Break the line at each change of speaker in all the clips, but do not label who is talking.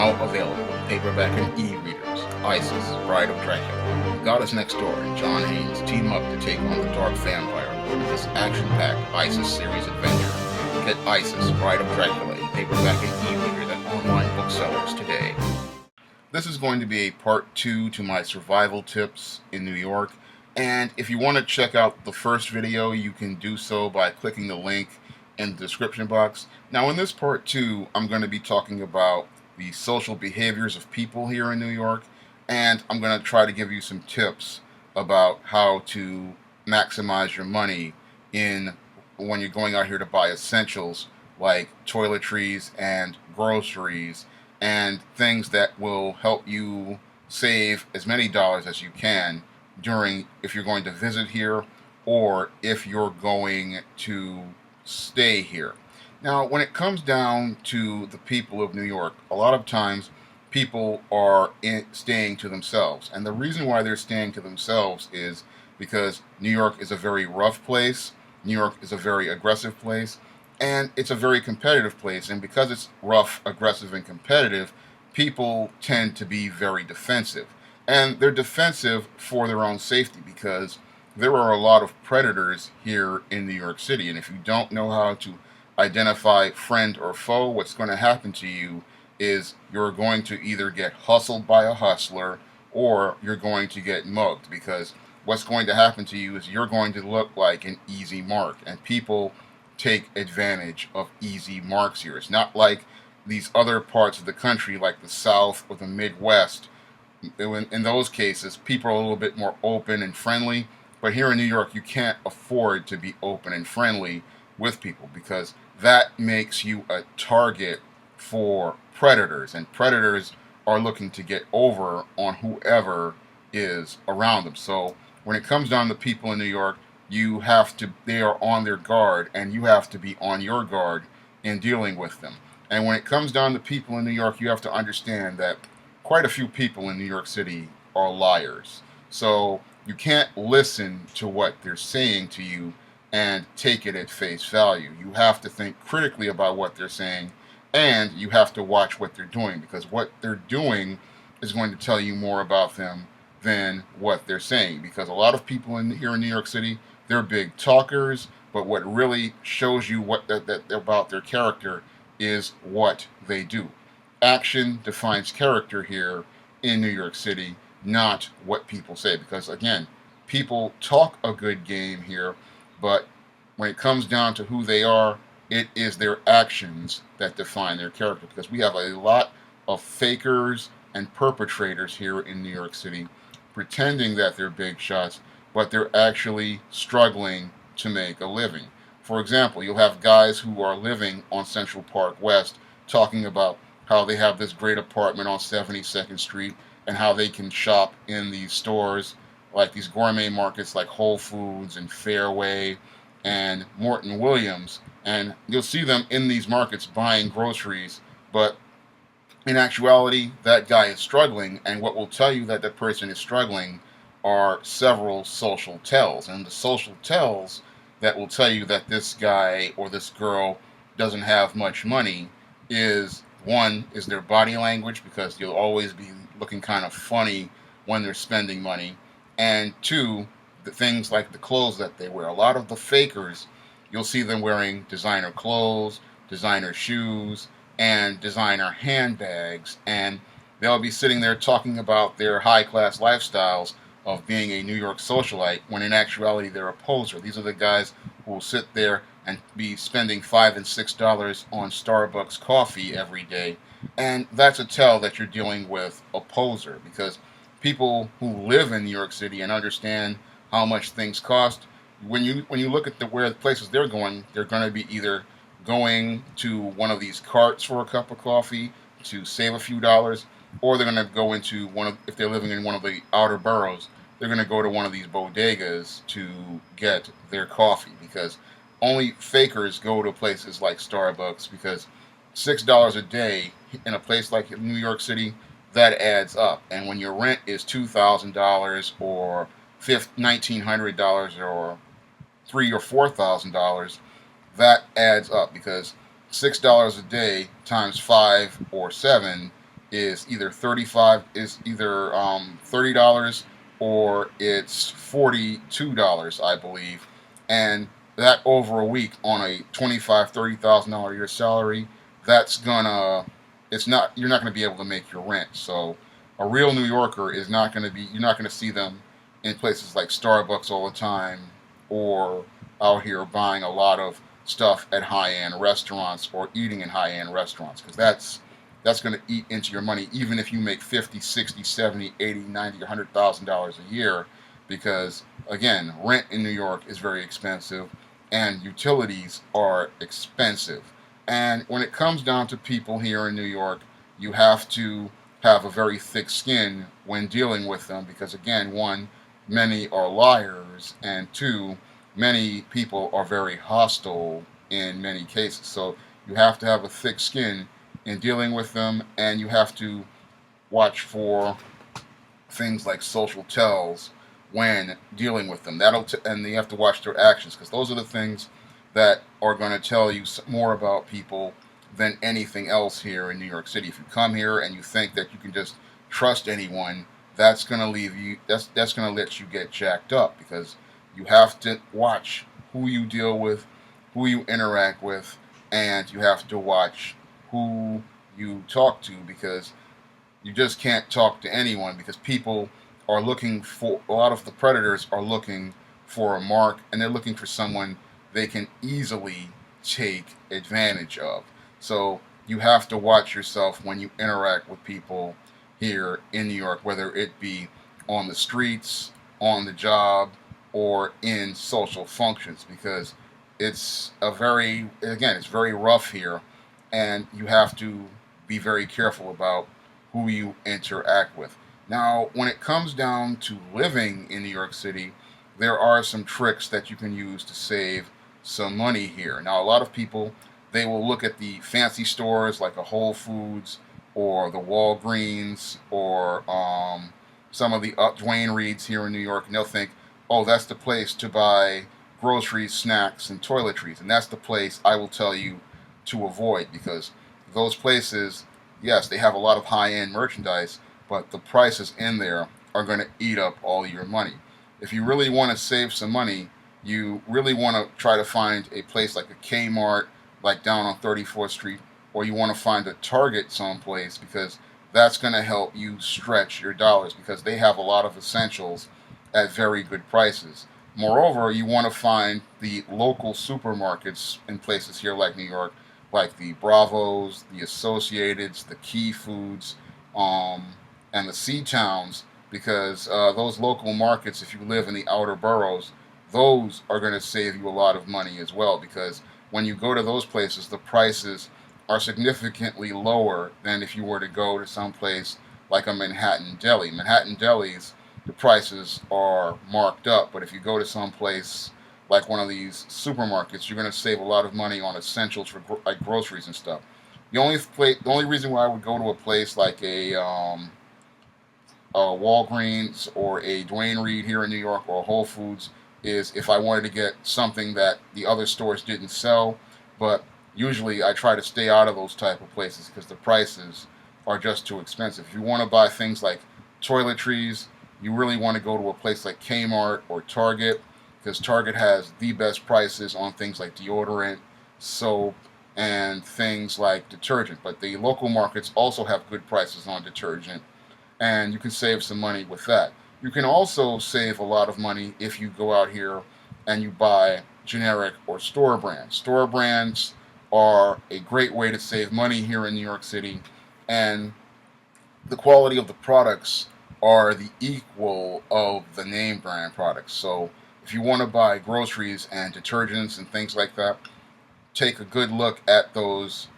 now available in paperback and e-readers. Isis, Bride of Dracula. The Goddess Next Door and John Haynes team up to take on the dark vampire lord in this action-packed Isis series adventure. Get Isis, Bride of Dracula in paperback and e-readers at online booksellers today. This is going to be a part 2 to my survival tips in New York. And if you want to check out the first video, you can do so by clicking the link in the description box. Now in this part 2, I'm going to be talking about the social behaviors of people here in New York, and I'm going to try to give you some tips about how to maximize your money when you're going out here to buy essentials like toiletries and groceries and things that will help you save as many dollars as you can if you're going to visit here or if you're going to stay here. Now, when it comes down to the people of New York, a lot of times people are staying to themselves. And the reason why they're staying to themselves is because New York is a very rough place, New York is a very aggressive place, and it's a very competitive place. And because it's rough, aggressive, and competitive, people tend to be very defensive. And they're defensive for their own safety because there are a lot of predators here in New York City. And if you don't know how to identify friend or foe, what's going to happen to you is you're going to either get hustled by a hustler or you're going to get mugged, because what's going to happen to you is you're going to look like an easy mark, and people take advantage of easy marks here. It's not like these other parts of the country like the South or the Midwest. In those cases, people are a little bit more open and friendly, but here in New York, you can't afford to be open and friendly with people because that makes you a target for predators, and predators are looking to get over on whoever is around them. So when it comes down to people in New York, they are on their guard, and you have to be on your guard in dealing with them. And when it comes down to people in New York, you have to understand that quite a few people in New York City are liars. So you can't listen to what they're saying to you and take it at face value. You have to think critically about what they're saying, and you have to watch what they're doing, because what they're doing is going to tell you more about them than what they're saying. Because a lot of people here in New York City, they're big talkers, but what really shows you about their character is what they do. Action defines character here in New York City, not what people say. Because again, people talk a good game here, but when it comes down to who they are, it is their actions that define their character. Because we have a lot of fakers and perpetrators here in New York City pretending that they're big shots, but they're actually struggling to make a living. For example, you'll have guys who are living on Central Park West talking about how they have this great apartment on 72nd Street and how they can shop in these stores like these gourmet markets like Whole Foods and Fairway and Morton Williams. And you'll see them in these markets buying groceries, but in actuality, that guy is struggling, and what will tell you that that person is struggling are several social tells. And the social tells that will tell you that this guy or this girl doesn't have much money is, one, is their body language, because you'll always be looking kind of funny when they're spending money. And two, the things like the clothes that they wear. A lot of the fakers, you'll see them wearing designer clothes, designer shoes, and designer handbags, and they'll be sitting there talking about their high-class lifestyles of being a New York socialite, when in actuality they're a poser. These are the guys who will sit there and be spending $5 and $6 on Starbucks coffee every day, and that's a tell that you're dealing with a poser. Because people who live in New York City and understand how much things cost, when you look at where the places they're going to be either going to one of these carts for a cup of coffee to save a few dollars, or they're going to go into if they're living in one of the outer boroughs, they're going to go to one of these bodegas to get their coffee. Because only fakers go to places like Starbucks, because $6 a day in a place like New York City, that adds up. And when your rent is $2,000 or $1,900 or $3,000 or $4,000, that adds up, because $6 a day times 5 or 7 is either $30 or it's $42, I believe, and that over a week on a $25,000 to $30,000 a year salary, that's gonna it's not you're not gonna be able to make your rent. So a real New Yorker is not gonna be you're not gonna see them in places like Starbucks all the time or out here buying a lot of stuff at high-end restaurants or eating in high-end restaurants because that's going to eat into your money even if you make 50, 60, 70, 80, 90, $100,000 a year because again, rent in New York is very expensive and utilities are expensive. And when it comes down to people here in New York, you have to have a very thick skin when dealing with them because again, one, many are liars, and two, many people are very hostile in many cases. So you have to have a thick skin in dealing with them, and you have to watch for things like social tells when dealing with them. And you have to watch their actions because those are the things that are going to tell you more about people than anything else here in New York City. If you come here and you think that you can just trust anyone, that's going to leave you. That's going to let you get jacked up because you have to watch who you deal with, who you interact with, and you have to watch who you talk to because you just can't talk to anyone because people are looking for a lot of the predators are looking for a mark and they're looking for someone they can easily take advantage of. So you have to watch yourself when you interact with people here in New York, whether it be on the streets, on the job, or in social functions because it's very rough here and you have to be very careful about who you interact with. Now, when it comes down to living in New York City, there are some tricks that you can use to save some money here. Now, a lot of people they will look at the fancy stores like a Whole Foods or the Walgreens or some of the Dwayne Reeds here in New York, and they'll think, "Oh, that's the place to buy groceries, snacks, and toiletries," and that's the place I will tell you to avoid because those places, yes, they have a lot of high-end merchandise, but the prices in there are going to eat up all your money. If you really want to save some money, you really want to try to find a place like a Kmart, like down on 34th Street, or you want to find a Target someplace because that's going to help you stretch your dollars because they have a lot of essentials at very good prices. Moreover, you want to find the local supermarkets in places here like New York, like the Bravos, the Associateds, the Key Foods, um, and the Sea Towns, because those local markets, if you live in the outer boroughs, those are going to save you a lot of money as well because when you go to those places, the prices are significantly lower than if you were to go to some place like a Manhattan deli. Manhattan delis, the prices are marked up, but if you go to some place like one of these supermarkets, you're going to save a lot of money on essentials for like groceries and stuff. The only reason why I would go to a place like a Walgreens or a Dwayne Reed here in New York or a Whole Foods is if I wanted to get something that the other stores didn't sell. But usually I try to stay out of those type of places because the prices are just too expensive. If you want to buy things like toiletries, you really want to go to a place like Kmart or Target because Target has the best prices on things like deodorant, soap, and things like detergent. But the local markets also have good prices on detergent, and you can save some money with that. You can also save a lot of money if you go out here and you buy generic or store brands. Store brands are a great way to save money here in New York City, and the quality of the products are the equal of the name brand products. So if you want to buy groceries and detergents and things like that, take a good look at those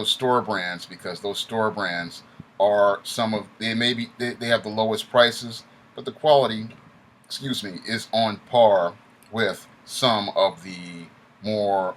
store brands because those store brands are they have the lowest prices, but the quality, is on par with some of the more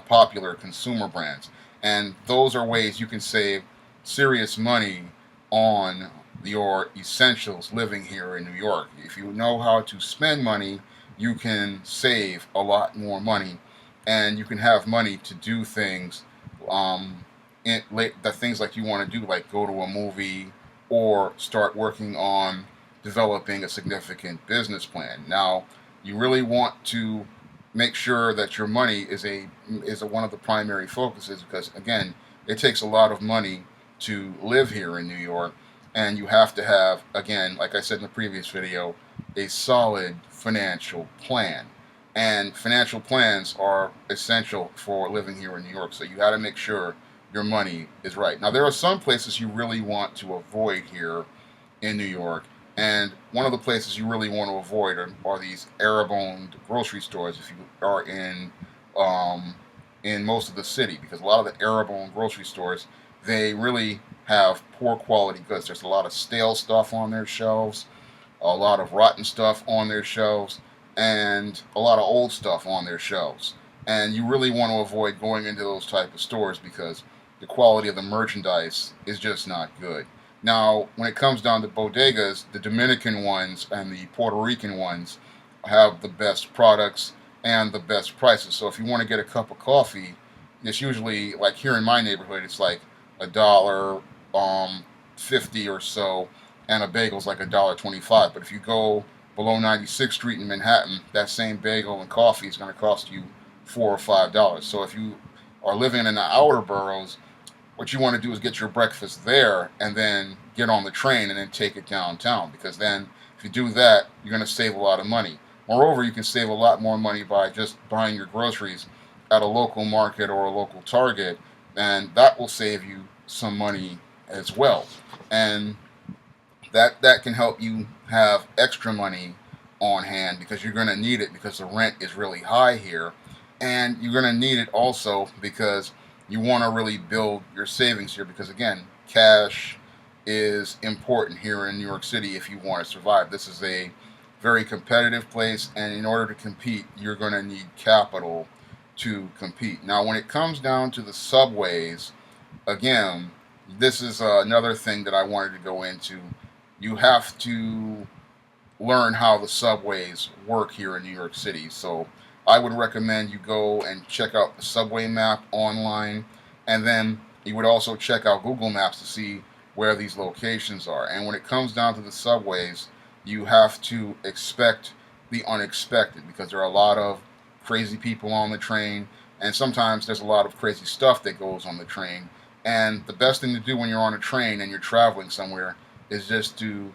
popular consumer brands. And those are ways you can save serious money on your essentials living here in New York. If you know how to spend money, you can save a lot more money and you can have money to do things um, the things like you want to do, like go to a movie or start working on developing a significant business plan. Now, you really want to make sure that your money is one of the primary focuses, because again, it takes a lot of money to live here in New York, and you have to have, again, like I said in the previous video, a solid financial plan. And financial plans are essential for living here in New York. So you got to make sure your money is right. Now, there are some places you really want to avoid here in New York. And one of the places you really want to avoid are these Arab-owned grocery stores if you are in most of the city, because a lot of the Arab-owned grocery stores, they really have poor quality goods. There's a lot of stale stuff on their shelves, a lot of rotten stuff on their shelves, and a lot of old stuff on their shelves. And you really want to avoid going into those type of stores because the quality of the merchandise is just not good. Now, when it comes down to bodegas, the Dominican ones and the Puerto Rican ones have the best products and the best prices. So if you want to get a cup of coffee, it's usually, like here in my neighborhood, it's like a dollar 50 or so, and a bagel's like $1.25. But if you go below 96th Street in Manhattan, that same bagel and coffee is going to cost you $4 or $5. So if you are living in the outer boroughs, what you want to do is get your breakfast there and then get on the train and then take it downtown, because then if you do that, you're going to save a lot of money. Moreover, you can save a lot more money by just buying your groceries at a local market or a local Target, and that will save you some money as well. And that can help you have extra money on hand, because you're going to need it, because the rent is really high here, and you're going to need it also because you want to really build your savings here, because again, cash is important here in New York City if you want to survive. This is a very competitive place, and in order to compete, you're going to need capital to compete. Now, when it comes down to the subways, again, this is another thing that I wanted to go into. You have to learn how the subways work here in New York City. So I would recommend you go and check out the subway map online, and then you would also check out Google Maps to see where these locations are. And when it comes down to the subways, you have to expect the unexpected, because there are a lot of crazy people on the train, and sometimes there's a lot of crazy stuff that goes on the train. And the best thing to do when you're on a train and you're traveling somewhere is just to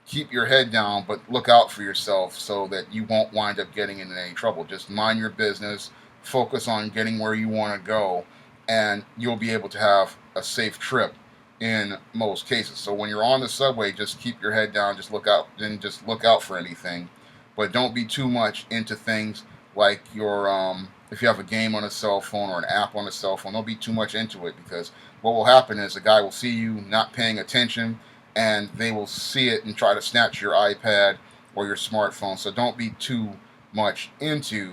keep your head down, but look out for yourself so that you won't wind up getting into any trouble. Just mind your business, focus on getting where you want to go, and you'll be able to have a safe trip in most cases. So when you're on the subway, just keep your head down, just look out, and just look out for anything. But don't be too much into things like if you have a game on a cell phone or an app on a cell phone, don't be too much into it, because what will happen is a guy will see you not paying attention, and they will see it and try to snatch your iPad or your smartphone. So don't be too much into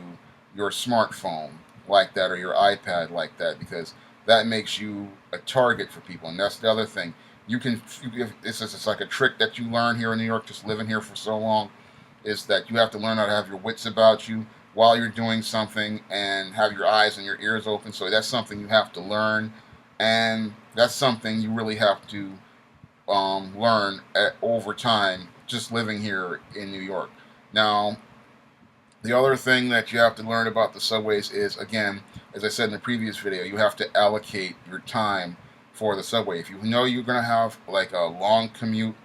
your smartphone like that or your iPad like that, because that makes you a target for people. And that's the other thing. This is like a trick that you learn here in New York, just living here for so long, is that you have to learn how to have your wits about you while you're doing something and have your eyes and your ears open. So that's something you have to learn, and that's something you really have to learn over time just living here in New York. Now, the other thing that you have to learn about the subways is, again, as I said in the previous video, you have to allocate your time for the subway. If you know you're going to have like a long commute,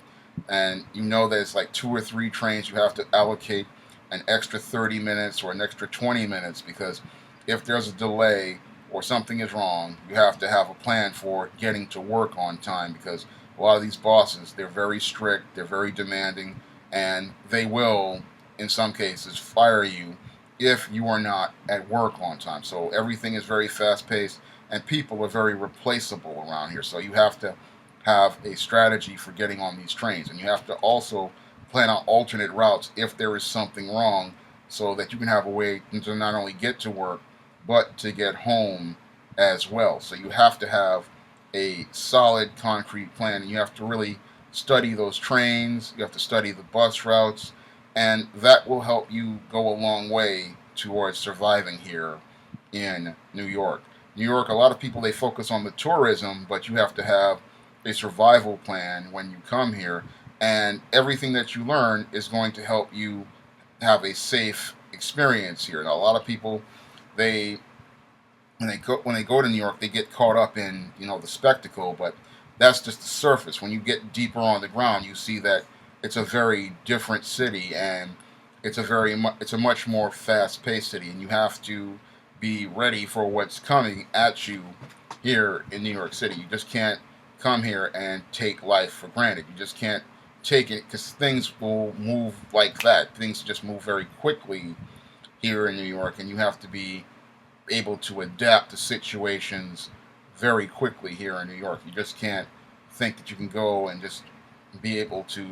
and you know that it's like 2 or 3 trains, you have to allocate an extra 30 minutes or an extra 20 minutes, because if there's a delay or something is wrong, you have to have a plan for getting to work on time, because a lot of these bosses, they're very strict, they're very demanding, and they will, in some cases, fire you if you are not at work on time. So everything is very fast-paced, and people are very replaceable around here. So you have to have a strategy for getting on these trains, and you have to also plan out alternate routes if there is something wrong, so that you can have a way to not only get to work, but to get home as well. So you have to have a solid concrete plan, and you have to really study those trains, you have to study the bus routes, and that will help you go a long way towards surviving here in New York. New York, a lot of people, they focus on the tourism, but you have to have a survival plan when you come here, and everything that you learn is going to help you have a safe experience here. Now, a lot of people, they when they go to New York, they get caught up in the spectacle, but that's just the surface. When you get deeper on the ground, you see that it's a very different city, and it's a much more fast-paced city, and you have to be ready for what's coming at you here in New York City. You just can't come here and take life for granted. You just can't take it because things will move like that. Things just move very quickly here in New York, and you have to be able to adapt to situations very quickly here in New York. You just can't think that you can go and just be able to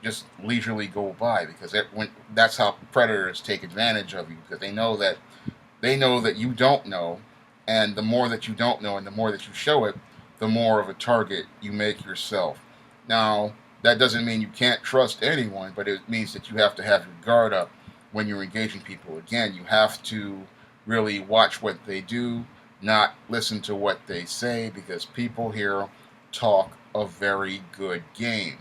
just leisurely go by, because that's how predators take advantage of you, because they know that you don't know, and the more that you don't know and the more that you show it, the more of a target you make yourself. Now, that doesn't mean you can't trust anyone, but it means that you have to have your guard up when you're engaging people. Again, you have to really watch what they do, not listen to what they say, because people here talk a very good game.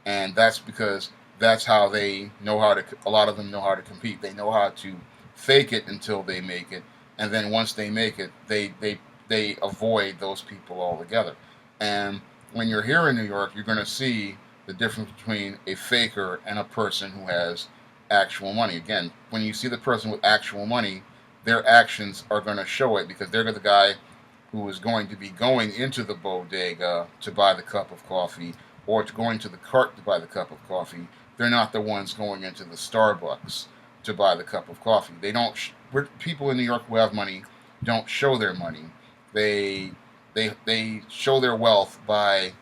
And that's because that's how they know how to, a lot of them know how to compete. They know how to fake it until they make it. And then once they make it, they avoid those people altogether. And when you're here in New York, you're going to see the difference between a faker and a person who has actual money. Again, when you see the person with actual money, their actions are going to show it, because they're the guy who is going to be going into the bodega to buy the cup of coffee, or to going to the cart to buy the cup of coffee. They're not the ones going into the Starbucks to buy the cup of coffee. They don't. People in New York who have money don't show their money. They they show their wealth by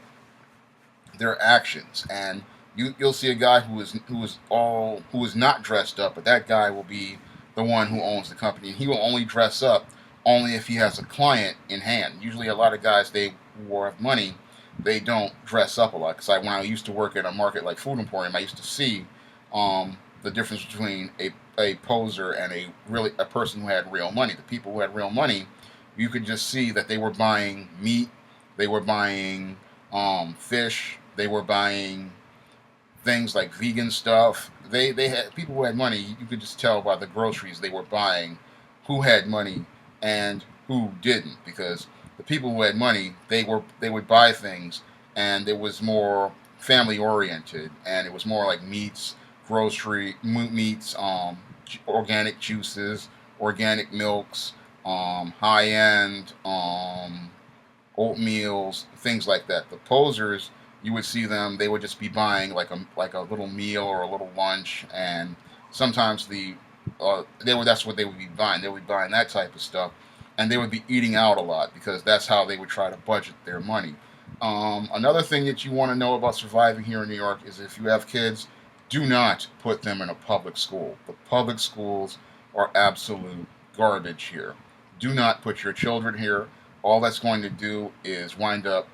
their actions, and you'll see a guy who is not dressed up, but that guy will be the one who owns the company, and he will only dress up only if he has a client in hand. Usually, a lot of guys who have money, they don't dress up a lot. Because when I used to work at a market like Food Emporium, I used to see the difference between a poser and a person who had real money. The people who had real money, you could just see that they were buying meat, they were buying fish, they were buying things like vegan stuff. They had people who had money. You could just tell by the groceries they were buying who had money and who didn't, because the people who had money, they would buy things, and it was more family oriented, and it was more like meats, meats, organic juices, organic milks, high end oatmeals, things like that. The posers, you would see them; they would just be buying like a little meal or a little lunch, and sometimes that's what they would be buying. They would be buying that type of stuff, and they would be eating out a lot, because that's how they would try to budget their money. Another thing that you want to know about surviving here in New York is, if you have kids, do not put them in a public school. The public schools are absolute garbage here. Do not put your children here. All that's going to do is wind up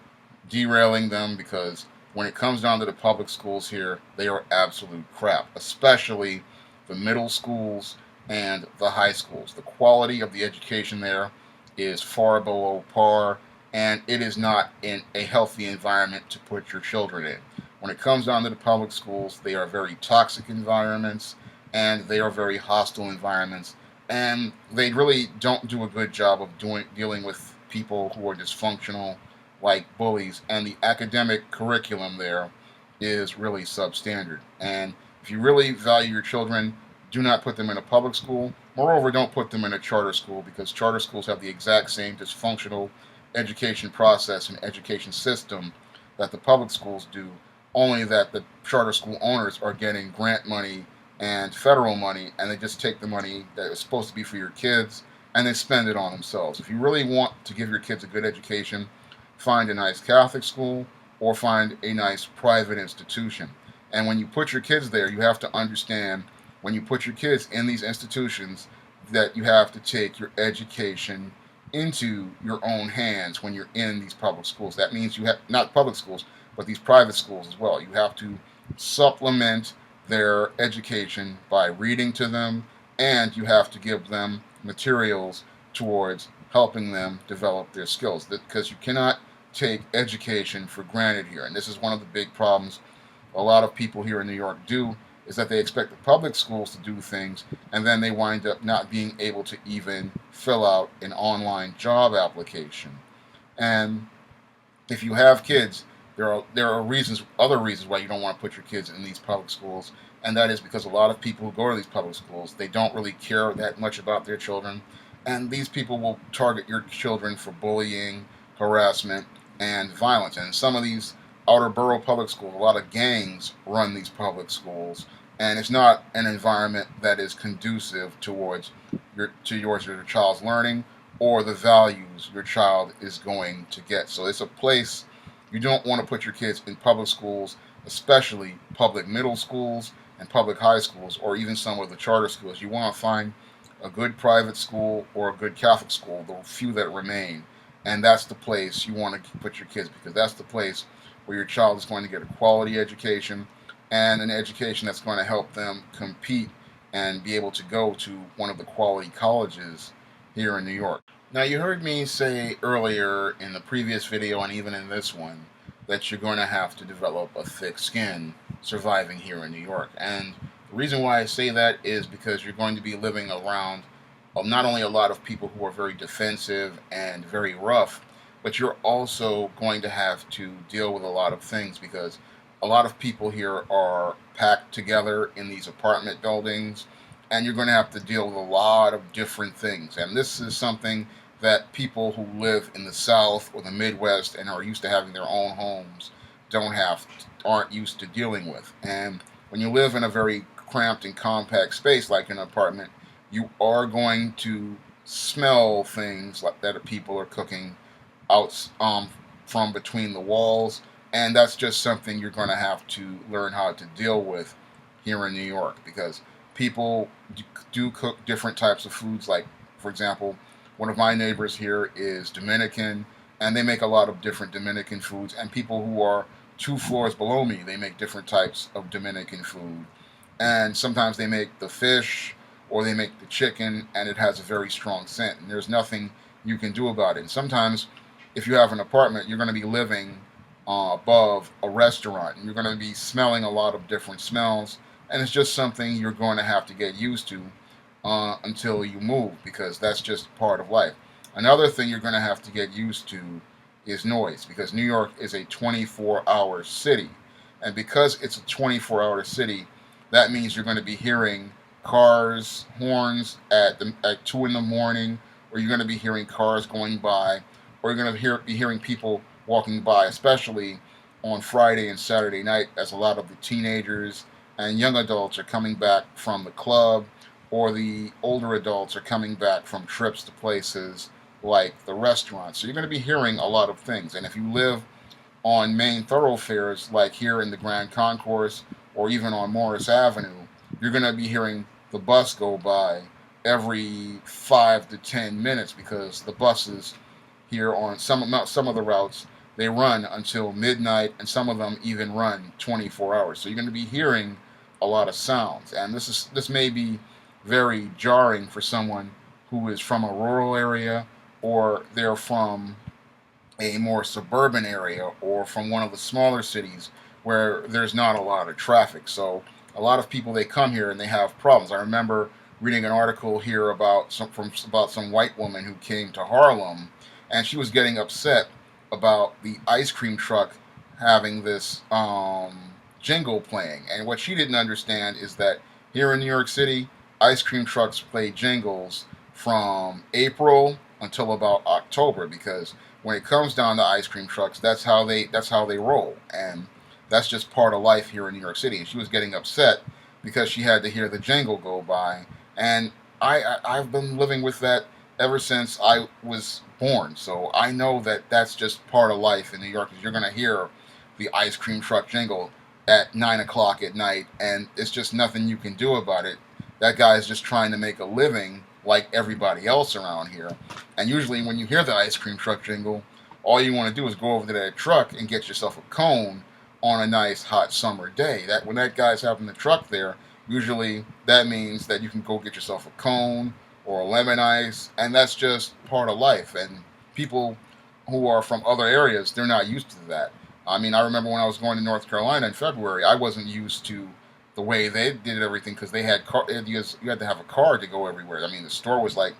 derailing them, because when it comes down to the public schools here, they are absolute crap, especially the middle schools and the high schools. The quality of the education there is far below par, and it is not in a healthy environment to put your children in. When it comes down to the public schools, they are very toxic environments, and they are very hostile environments, and they really don't do a good job of dealing with people who are dysfunctional, like bullies, and the academic curriculum there is really substandard. And if you really value your children, do not put them in a public school. Moreover, don't put them in a charter school, because charter schools have the exact same dysfunctional education process and education system that the public schools do, only that the charter school owners are getting grant money and federal money, and they just take the money that is supposed to be for your kids and they spend it on themselves. If you really want to give your kids a good education, find a nice Catholic school or find a nice private institution. And when you put your kids there, you have to understand, when you put your kids in these institutions, that you have to take your education into your own hands when you're in these public schools. That means you have, not public schools, but these private schools as well. You have to supplement their education by reading to them, and you have to give them materials towards helping them develop their skills. Because you cannot take education for granted here. And this is one of the big problems a lot of people here in New York do, is that they expect the public schools to do things, and then they wind up not being able to even fill out an online job application. And if you have kids, there are reasons, other reasons why you don't want to put your kids in these public schools, and that is because a lot of people who go to these public schools, they don't really care that much about their children, and these people will target your children for bullying, harassment, and violence. And some of these outer borough public schools, a lot of gangs run these public schools, and it's not an environment that is conducive towards your child's learning or the values your child is going to get. So it's a place you don't want to put your kids in public schools, especially public middle schools and public high schools, or even some of the charter schools. You want to find a good private school or a good Catholic school, the few that remain, and that's the place you want to put your kids, because that's the place where your child is going to get a quality education, and an education that's going to help them compete and be able to go to one of the quality colleges here in New York. Now, you heard me say earlier in the previous video and even in this one that you're going to have to develop a thick skin surviving here in New York. And the reason why I say that is because you're going to be living around not only a lot of people who are very defensive and very rough, but you're also going to have to deal with a lot of things, because a lot of people here are packed together in these apartment buildings, and you're going to have to deal with a lot of different things. And this is something that people who live in the South or the Midwest and are used to having their own homes aren't used to dealing with. And when you live in a very cramped and compact space like an apartment, you are going to smell things like that people are cooking out from between the walls, and that's just something you're going to have to learn how to deal with here in New York, because people do cook different types of foods. Like, for example, one of my neighbors here is Dominican, and they make a lot of different Dominican foods, and people who are 2 floors below me, they make different types of Dominican food, and sometimes they make the fish or they make the chicken, and it has a very strong scent, and there's nothing you can do about it. And sometimes if you have an apartment, you're going to be living above a restaurant, and you're going to be smelling a lot of different smells, and it's just something you're going to have to get used to until you move, because that's just part of life. Another thing you're going to have to get used to is noise, because New York is a 24-hour city, and because it's a 24-hour city, that means you're going to be hearing cars, horns at 2 in the morning, or you're going to be hearing cars going by, or you're going to be hearing people walking by, especially on Friday and Saturday night, as a lot of the teenagers and young adults are coming back from the club, or the older adults are coming back from trips to places like the restaurants. So you're going to be hearing a lot of things. And if you live on main thoroughfares like here in the Grand Concourse or even on Morris Avenue, you're going to be hearing the bus go by every 5 to 10 minutes, because the buses here on some of the routes, they run until midnight, and some of them even run 24 hours. So you're going to be hearing a lot of sounds, and this may be very jarring for someone who is from a rural area, or they're from a more suburban area, or from one of the smaller cities where there's not a lot of traffic. So a lot of people, they come here and they have problems. I remember reading an article here about some white woman who came to Harlem, and she was getting upset about the ice cream truck having this jingle playing. And what she didn't understand is that here in New York City, ice cream trucks play jingles from April until about October, because when it comes down to ice cream trucks, that's how they roll, and that's just part of life here in New York City. And she was getting upset because she had to hear the jingle go by, and I've been living with that ever since I was born. So I know that that's just part of life in New York. You're going to hear the ice cream truck jingle at 9 o'clock at night, and it's just nothing you can do about it. That guy is just trying to make a living like everybody else around here. And usually when you hear the ice cream truck jingle, all you want to do is go over to that truck and get yourself a cone on a nice hot summer day. When that guy's having the truck there, usually that means that you can go get yourself a cone or lemon ice, and that's just part of life. And people who are from other areas, they're not used to that. I mean, I remember when I was going to North Carolina in February, I wasn't used to the way they did everything because they had you had to have a car to go everywhere. I mean, the store was like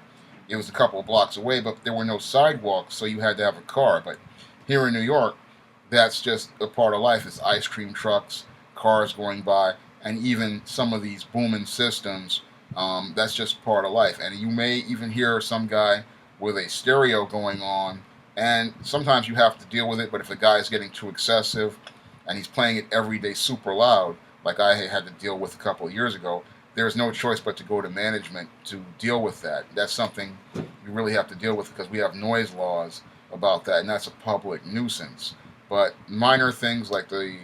it was a couple of blocks away, but there were no sidewalks, so you had to have a car. But here in New York, that's just a part of life. It's ice cream trucks, cars going by, and even some of these booming systems. That's just part of life. And you may even hear some guy with a stereo going on, and sometimes you have to deal with it. But if a guy is getting too excessive and he's playing it every day super loud, like I had to deal with a couple of years ago, there's no choice but to go to management to deal with that. That's something we really have to deal with because we have noise laws about that, and that's a public nuisance. But minor things like the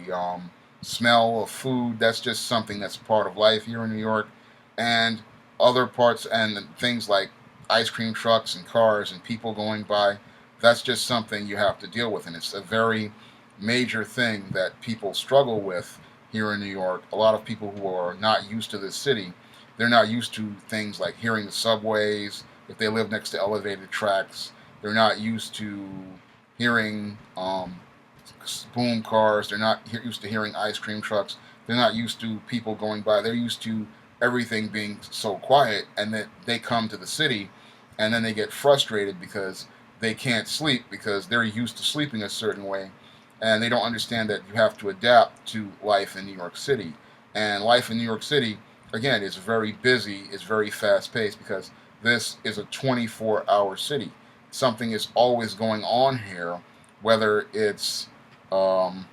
smell of food, that's just something that's part of life here in New York. And other parts and things like ice cream trucks and cars and people going by, that's just something you have to deal with. And it's a very major thing that people struggle with here in New York. A lot of people who are not used to this city, they're not used to things like hearing the subways. If they live next to elevated tracks, they're not used to hearing boom cars. They're not used to hearing ice cream trucks. They're not used to people going by. They're used to everything being so quiet, and that they come to the city, and then they get frustrated because they can't sleep because they're used to sleeping a certain way, and they don't understand that you have to adapt to life in New York City. And life in New York City, again, is very busy, is very fast paced because this is a 24-hour city. Something is always going on here, whether it's um,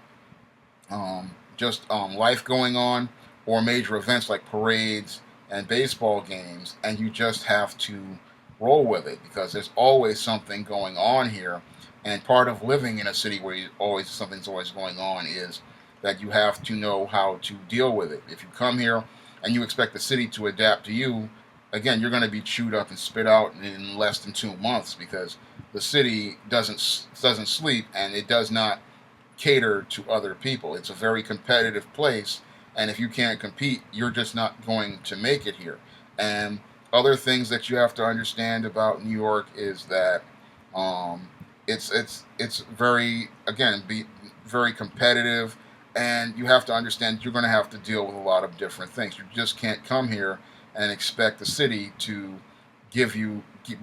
just life going on or major events like parades and baseball games, and you just have to roll with it because there's always something going on here. And part of living in a city where something's always going on is that you have to know how to deal with it. If you come here and you expect the city to adapt to you, again, you're going to be chewed up and spit out in less than 2 months because the city doesn't sleep and it does not cater to other people. It's a very competitive place, and if you can't compete, you're just not going to make it here. And other things that you have to understand about New York is that um, it's very again be very competitive, and you have to understand you're going to have to deal with a lot of different things. You just can't come here and expect the city to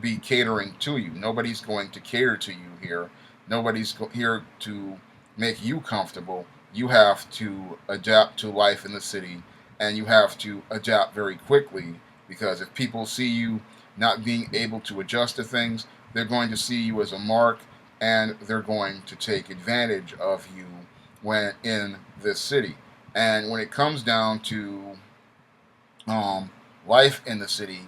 be catering to you. Nobody's going to cater to you here. Nobody's here to make you comfortable. You have to adapt to life in the city, and you have to adapt very quickly because if people see you not being able to adjust to things, they're going to see you as a mark, and they're going to take advantage of you when in this city. And when it comes down to um, life in the city,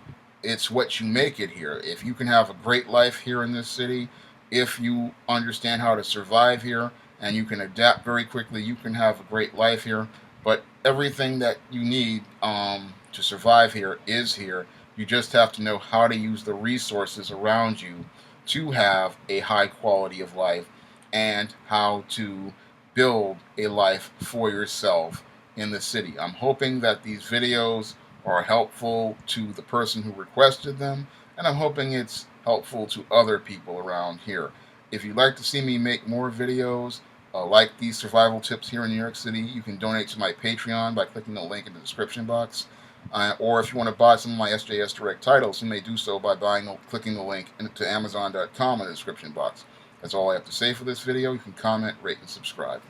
it's what you make it here. If you can have a great life here in this city, if you understand how to survive here and you can adapt very quickly, you can have a great life here. But everything that you need to survive here is here. You just have to know how to use the resources around you to have a high quality of life and how to build a life for yourself in the city. I'm hoping that these videos are helpful to the person who requested them, and I'm hoping it's helpful to other people around here. If you'd like to see me make more videos like these survival tips here in New York City, you can donate to my Patreon by clicking the link in the description box. Or if you want to buy some of my SJS Direct titles, you may do so by clicking the link to Amazon.com in the description box. That's all I have to say for this video. You can comment, rate, and subscribe.